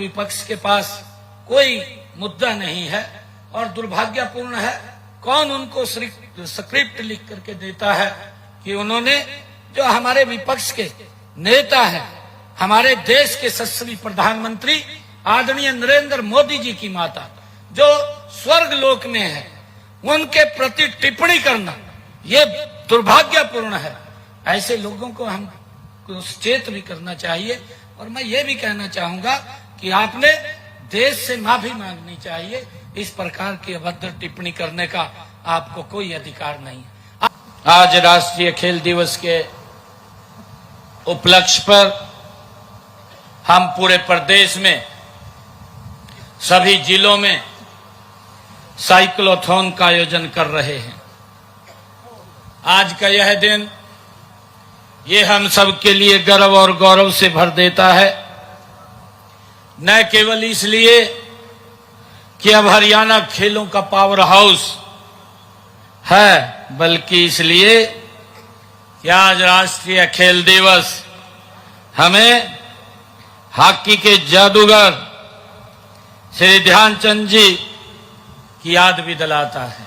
विपक्ष के पास कोई मुद्दा नहीं है और दुर्भाग्यपूर्ण है कौन उनको स्क्रिप्ट लिख करके देता है कि उन्होंने जो हमारे विपक्ष के नेता हैं, हमारे देश के यशस्वी प्रधानमंत्री आदरणीय नरेंद्र मोदी जी की माता जो स्वर्ग लोक में है, उनके प्रति टिप्पणी करना ये दुर्भाग्यपूर्ण है। ऐसे लोगों को हम सचेत भी करना चाहिए और मैं ये भी कहना चाहूंगा कि आपने देश से माफी मांगनी चाहिए। इस प्रकार की अभद्र टिप्पणी करने का आपको कोई अधिकार नहीं है। आज राष्ट्रीय खेल दिवस के उपलक्ष्य पर हम पूरे प्रदेश में सभी जिलों में साइक्लोथॉन का आयोजन कर रहे हैं। आज का यह दिन ये हम सब के लिए गर्व और गौरव से भर देता है, न केवल इसलिए कि अब हरियाणा खेलों का पावर हाउस है, बल्कि इसलिए कि आज राष्ट्रीय खेल दिवस हमें हॉकी के जादूगर श्री ध्यानचंद जी की याद भी दिलाता है।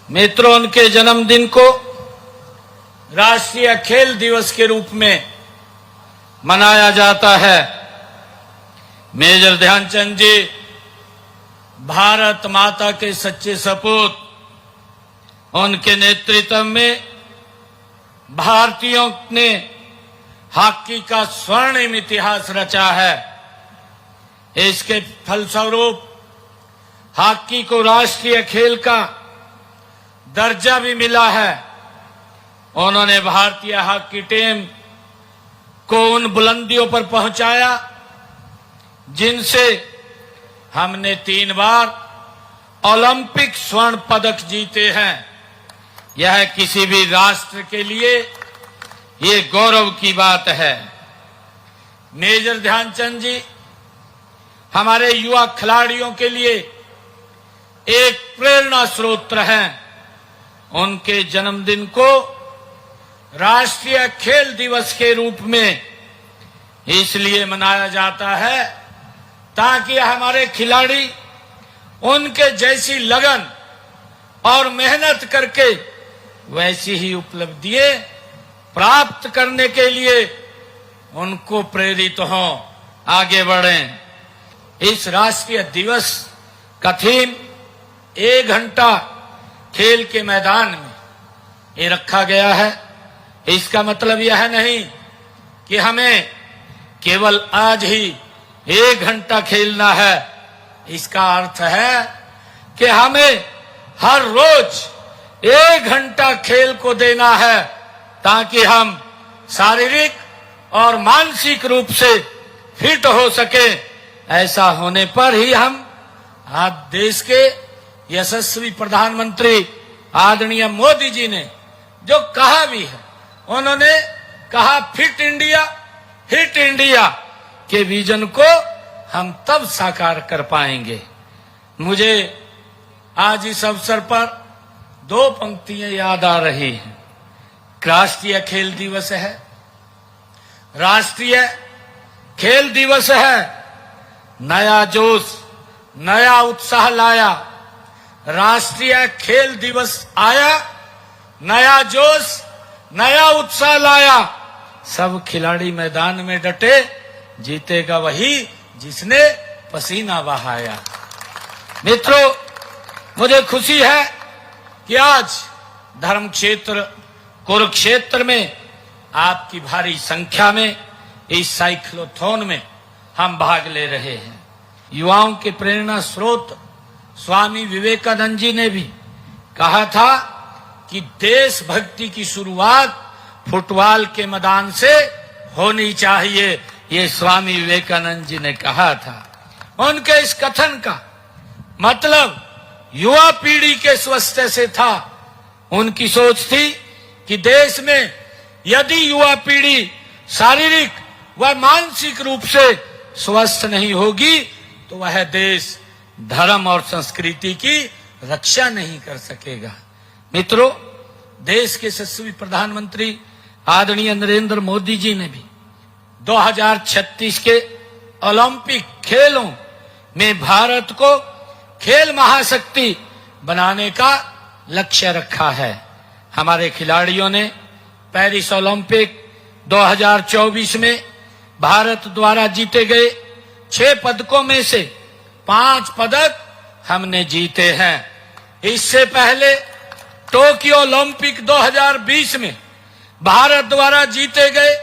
मित्रों, उनके जन्मदिन को राष्ट्रीय खेल दिवस के रूप में मनाया जाता है। मेजर ध्यानचंद जी भारत माता के सच्चे सपूत, उनके नेतृत्व में भारतीयों ने हॉकी का स्वर्णिम इतिहास रचा है। इसके फलस्वरूप हॉकी को राष्ट्रीय खेल का दर्जा भी मिला है। उन्होंने भारतीय हॉकी टीम को उन बुलंदियों पर पहुंचाया जिनसे हमने 3 बार ओलंपिक स्वर्ण पदक जीते हैं। यह किसी भी राष्ट्र के लिए ये गौरव की बात है। मेजर ध्यानचंद जी हमारे युवा खिलाड़ियों के लिए एक प्रेरणा स्रोत हैं। उनके जन्मदिन को राष्ट्रीय खेल दिवस के रूप में इसलिए मनाया जाता है ताकि हमारे खिलाड़ी उनके जैसी लगन और मेहनत करके वैसी ही उपलब्धियां प्राप्त करने के लिए उनको प्रेरित हों, आगे बढ़ें। इस राष्ट्रीय दिवस का थीम 1 घंटा खेल के मैदान में ये रखा गया है। इसका मतलब यह नहीं कि हमें केवल आज ही 1 घंटा खेलना है। इसका अर्थ है कि हमें हर रोज 1 घंटा खेल को देना है ताकि हम शारीरिक और मानसिक रूप से फिट हो सके। ऐसा होने पर ही हम आज देश के यशस्वी प्रधानमंत्री आदरणीय मोदी जी ने जो कहा भी है, उन्होंने कहा फिट इंडिया हिट इंडिया के विजन को हम तब साकार कर पाएंगे। मुझे आज इस अवसर पर 2 पंक्तियां याद आ रही हैं। राष्ट्रीय खेल दिवस है, राष्ट्रीय खेल दिवस है, नया जोश नया उत्साह लाया। राष्ट्रीय खेल दिवस आया, नया जोश नया उत्साह लाया। सब खिलाड़ी मैदान में डटे, जीतेगा वही जिसने पसीना बहाया। मित्रों, मुझे खुशी है कि आज धर्म क्षेत्र कुरुक्षेत्र में आपकी भारी संख्या में इस साइक्लोथॉन में हम भाग ले रहे हैं। युवाओं के प्रेरणा स्रोत स्वामी विवेकानंद जी ने भी कहा था कि देशभक्ति की शुरुआत फुटबॉल के मैदान से होनी चाहिए। ये स्वामी विवेकानंद जी ने कहा था। उनके इस कथन का मतलब युवा पीढ़ी के स्वास्थ्य से था। उनकी सोच थी कि देश में यदि युवा पीढ़ी शारीरिक व मानसिक रूप से स्वस्थ नहीं होगी तो वह देश धर्म और संस्कृति की रक्षा नहीं कर सकेगा। मित्रों, देश के यशस्वी प्रधानमंत्री आदरणीय नरेंद्र मोदी जी ने भी 2036 के ओलंपिक खेलों में भारत को खेल महाशक्ति बनाने का लक्ष्य रखा है। हमारे खिलाड़ियों ने पेरिस ओलंपिक 2024 में भारत द्वारा जीते गए 6 पदकों में से 5 पदक हमने जीते हैं। इससे पहले टोक्यो ओलंपिक 2020 में भारत द्वारा जीते गए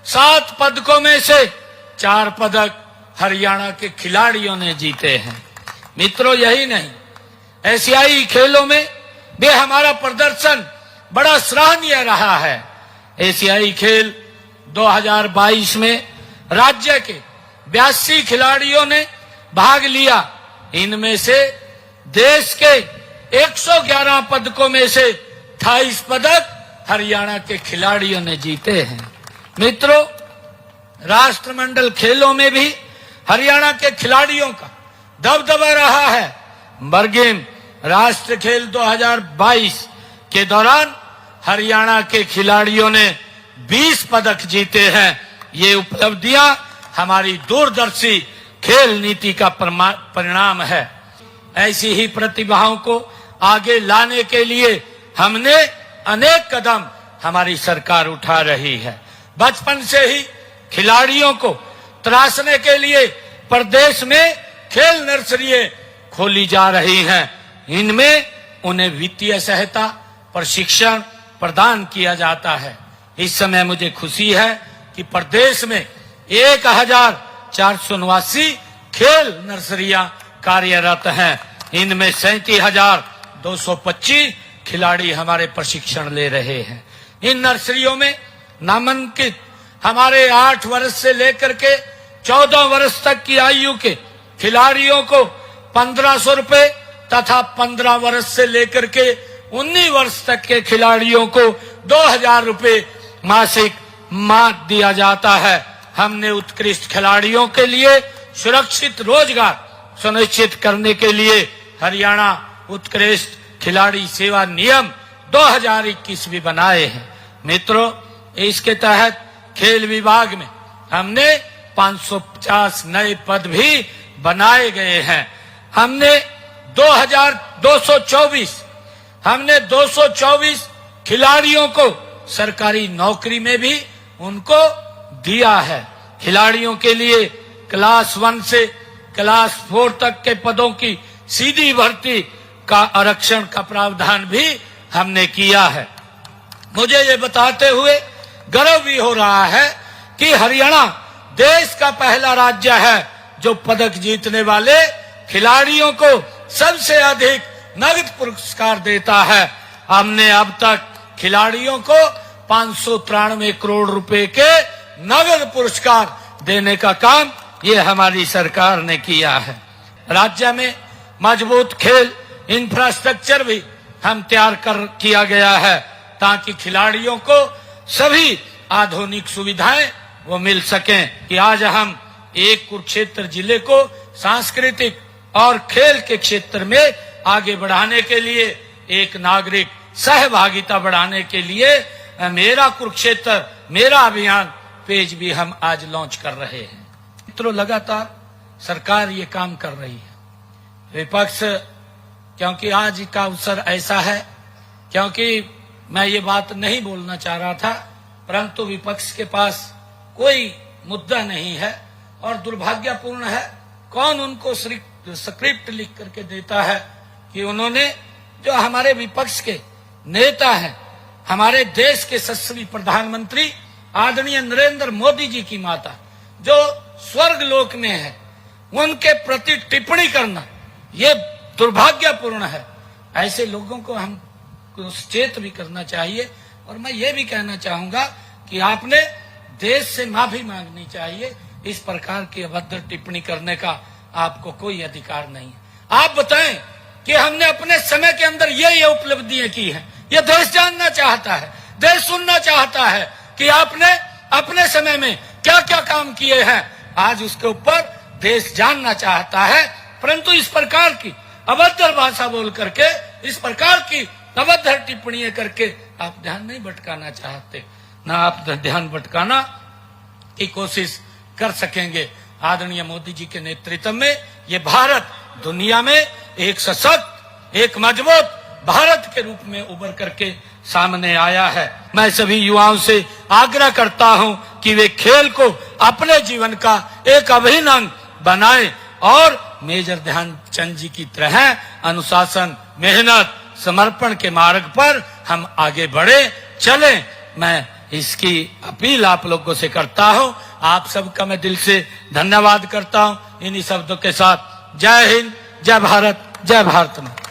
7 पदकों में से 4 पदक हरियाणा के खिलाड़ियों ने जीते हैं। मित्रों, यही नहीं, एशियाई खेलों में भी हमारा प्रदर्शन बड़ा सराहनीय रहा है। एशियाई खेल 2022 में राज्य के 82 खिलाड़ियों ने भाग लिया। इनमें से देश के 111 पदकों में से 28 पदक हरियाणा के खिलाड़ियों ने जीते हैं। मित्रों, राष्ट्रमंडल खेलों में भी हरियाणा के खिलाड़ियों का दबदबा रहा है। बरगेम राष्ट्र खेल 2022 के दौरान हरियाणा के खिलाड़ियों ने 20 पदक जीते हैं। ये उपलब्धियां हमारी दूरदर्शी खेल नीति का परिणाम है। ऐसी ही प्रतिभाओं को आगे लाने के लिए हमने अनेक कदम हमारी सरकार उठा रही है। बचपन से ही खिलाड़ियों को तराशने के लिए प्रदेश में खेल नर्सरियां खोली जा रही हैं। इनमें उन्हें वित्तीय सहायता, प्रशिक्षण प्रदान किया जाता है। इस समय मुझे खुशी है कि प्रदेश में 1489 खेल नर्सरियां कार्यरत हैं। इनमें 37,225 खिलाड़ी हमारे प्रशिक्षण ले रहे हैं। इन नर्सरियों में नामांकित हमारे 8 वर्ष से लेकर के 14 वर्ष तक की आयु के खिलाड़ियों को 1500 रुपए तथा 15 वर्ष से लेकर के 19 वर्ष तक के खिलाड़ियों को 2000 रुपए मासिक मात दिया जाता है। हमने उत्कृष्ट खिलाड़ियों के लिए सुरक्षित रोजगार सुनिश्चित करने के लिए हरियाणा उत्कृष्ट खिलाड़ी सेवा नियम 2021 भी बनाए हैं। मित्रों, इसके तहत खेल विभाग में हमने 550 नए पद भी बनाए गए हैं। हमने 224 खिलाड़ियों को सरकारी नौकरी में भी उनको दिया है। खिलाड़ियों के लिए क्लास 1 से क्लास 4 तक के पदों की सीधी भर्ती का आरक्षण का प्रावधान भी हमने किया है। मुझे ये बताते हुए गर्व भी हो रहा है कि हरियाणा देश का पहला राज्य है जो पदक जीतने वाले खिलाड़ियों को सबसे अधिक नगद पुरस्कार देता है। हमने अब तक खिलाड़ियों को 593 करोड़ रुपए के नगद पुरस्कार देने का काम ये हमारी सरकार ने किया है। राज्य में मजबूत खेल इंफ्रास्ट्रक्चर भी हम तैयार किया गया है ताकि खिलाड़ियों को सभी आधुनिक सुविधाएं वो मिल सकें। कि आज हम एक कुरुक्षेत्र जिले को सांस्कृतिक और खेल के क्षेत्र में आगे बढ़ाने के लिए, एक नागरिक सहभागिता बढ़ाने के लिए मेरा कुरुक्षेत्र मेरा अभियान पेज भी हम आज लॉन्च कर रहे हैं। मित्रों, लगातार सरकार ये काम कर रही है। विपक्ष, क्योंकि आज का अवसर ऐसा है, क्योंकि मैं ये बात नहीं बोलना चाह रहा था, परंतु विपक्ष के पास कोई मुद्दा नहीं है और दुर्भाग्यपूर्ण है कौन उनको स्क्रिप्ट लिख करके देता है कि उन्होंने, जो हमारे विपक्ष के नेता हैं, हमारे देश के यशस्वी प्रधानमंत्री आदरणीय नरेंद्र मोदी जी की माता जो स्वर्ग लोक में है, उनके प्रति टिप्पणी करना ये दुर्भाग्यपूर्ण है। ऐसे लोगों को हम सचेत भी करना चाहिए। और मैं ये भी कहना चाहूंगा कि आपने देश से माफी मांगनी चाहिए। इस प्रकार की अभद्र टिप्पणी करने का आपको कोई अधिकार नहीं है। आप बताएं कि हमने अपने समय के अंदर ये उपलब्धियां की हैं। ये देश जानना चाहता है, देश सुनना चाहता है कि आपने अपने समय में क्या क्या काम किए हैं। आज उसके ऊपर देश जानना चाहता है, परंतु इस प्रकार की अभद्र भाषा बोल करके, इस प्रकार की अभद्र टिप्पणियां करके आप ध्यान नहीं भटकाना चाहते, ना आप ध्यान भटकाना की कोशिश कर सकेंगे। आदरणीय मोदी जी के नेतृत्व में ये भारत दुनिया में एक सशक्त, एक मजबूत भारत के रूप में उभर करके सामने आया है। मैं सभी युवाओं से आग्रह करता हूं कि वे खेल को अपने जीवन का एक अभिन्न अंग बनाएं और मेजर ध्यानचंद जी की तरह अनुशासन, मेहनत, समर्पण के मार्ग पर हम आगे बढ़े चलें। मैं इसकी अपील आप लोगों से करता हूं। आप सबका मैं दिल से धन्यवाद करता हूं। इन्हीं शब्दों के साथ जय हिंद, जय भारत, जय भारत माता।